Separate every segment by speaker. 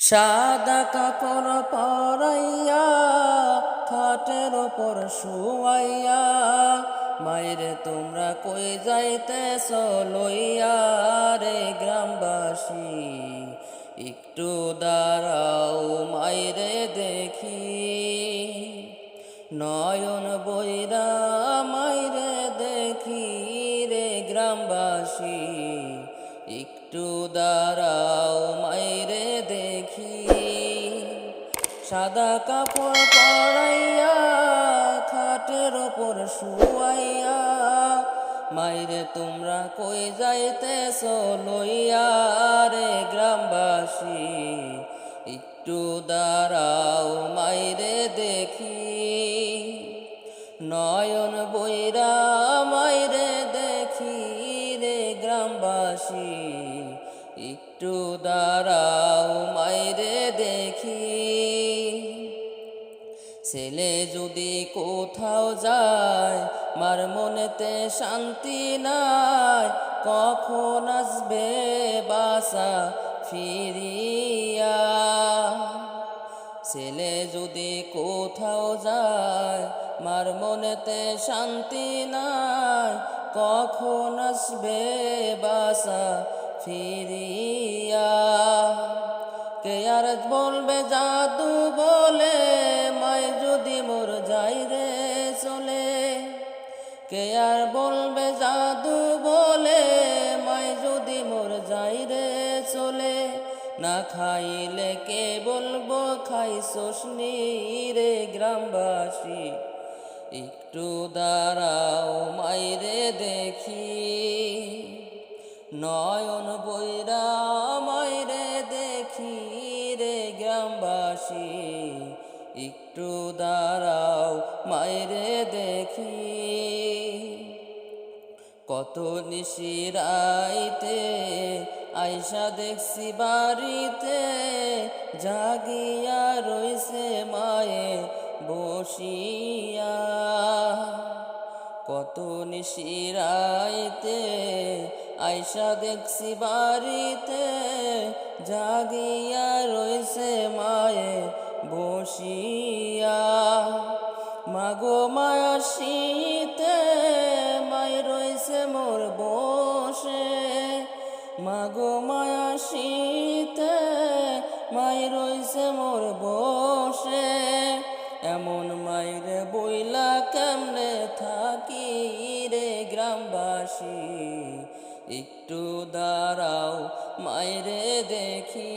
Speaker 1: সাদা কাপড় পরাইয়া খাটের ওপর শুয়াইয়া মাইরে তোমরা কই যাইতেছ লইয়া রে গ্রামবাসী একটু দাঁড়াও মাইরে দেখি নয়ন বইরা মাইরে দেখি রে গ্রামবাসী একটু দাঁড়াও মাইরে দেখি সাদা কাপড় পরাইয়া খাটের ওপর শুয়াইয়া মাইরে তোমরা কই যাইতেছ লইয়া রে গ্রামবাসী একটু দাঁড়াও মাইরে দেখি নয়ন বইরা মাইরে দেখি রে গ্রামবাসী একটু দাঁড়াও মাইরে দেখি ছেলে যদি কোথাও যায় মার মনেতে শান্তি নাই কখন আসবে বাসা ফিরিয়া ছেলে যদি কোথাও যায় মার মনেতে শান্তি নাই কখন আসবে বাসা ফিরিয়া কে আর বলবে জাদু বলে মায় যদি মোর যাই রে চলে কে আর বলবে জাদু বলে মায় যদি মোর যাই রে চলে না খাইলে কে বলবো খাইছস নি রে গ্রামবাসী একটু দাঁড়াও মাইরে দেখি নয়ন বইরা মাইরে দেখি রে গ্রামবাসী একটু দাঁড়াও মাইরে দেখি কত নিশিরাইতে আইসা দেখছি বাড়িতে জাগিয়া রইছে মায়ে বসিয়া কত নিশিরাইতে আইসা দেখছি বাড়িতে জাগিয়া রইছে মায়ে বসিয়া মাগো মায়া শীতে মাই রইছে মোর বসে মাগো মায়া শীতে মাই রইছে মোর বসে এমন মাইরে বইলা কেমনে থাকি রে গ্রামবাসী একটু দাঁড়াও মাইরে দেখি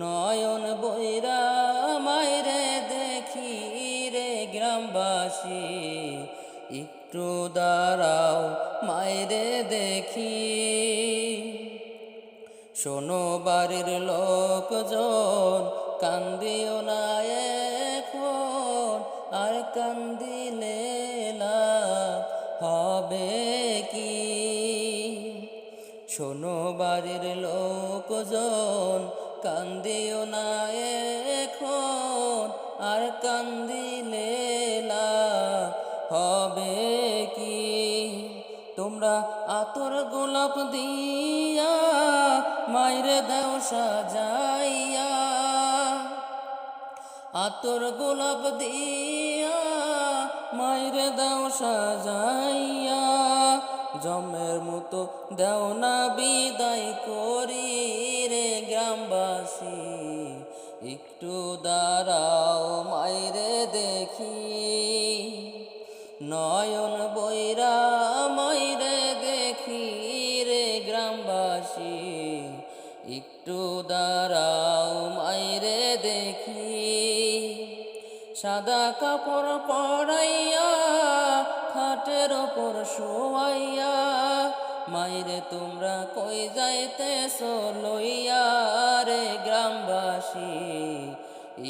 Speaker 1: নয়ন বইরা মাইরে দেখি রে গ্রামবাসী একটু দাঁড়াও মাইরে দেখি শোনো বাড়ির লোকজন কান্দিও না এখন আর কান্দিলে লাভ হবে কি শোনো বাড়ির লোকজন কান্দিও না এখন আর কান্দিলে লাভ হবে কি তোমরা আতর গোলাপ দিয়া মাইরে দেও সাজাইয়া আতর গোলাপ দিয়া মাইরে দেও সাজাইয়া জমের মতো দেও না বিদায় করি রে গ্রামবাসী একটু দাঁড়াও মাইরে দেখি নয়ন বইরা মাইরে দেখি রে গ্রামবাসী একটু দাঁড়াও মাইরে দেখি সাদা কাপড় পরাইয়া খাটের ওপর শোয়াইয়া মাইরে তোমরা কই যাইতেছ লইয়া রে গ্রামবাসী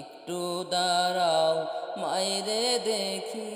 Speaker 1: একটু দাঁড়াও মাইরে দেখি